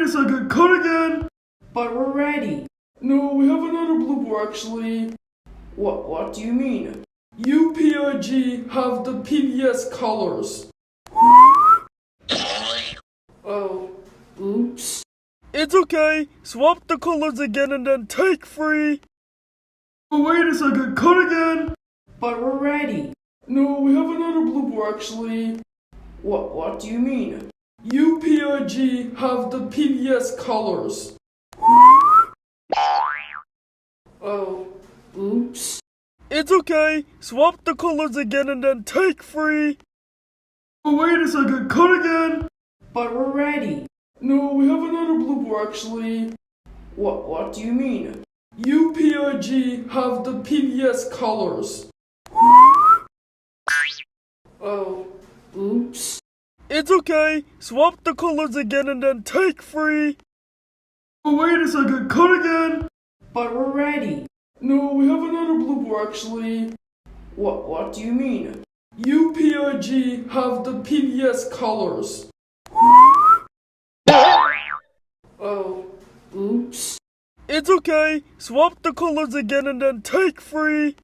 a second, cut again! But we're ready. No, we have another blooper actually. What do you mean? UPIG have the PBS colors. Oh, oops. It's okay, swap the colors again and then take free. Oh, wait a second, cut again! But we're ready. No, we have another blooper actually. What do you mean? UPIG have the PBS colors. Oh, oops. It's okay, swap the colors again and then take free. Oh, wait a second, cut again! But we're ready. No, we have another blooper actually. What do you mean? UPIG have the PBS colors. Oh, oops. It's okay, swap the colors again and then take free. Oh, wait a second, cut again! But we're ready. No, we have another blooper actually. What do you mean? UPIG have the PBS colors. Oh, oops. It's okay, swap the colors again and then take free.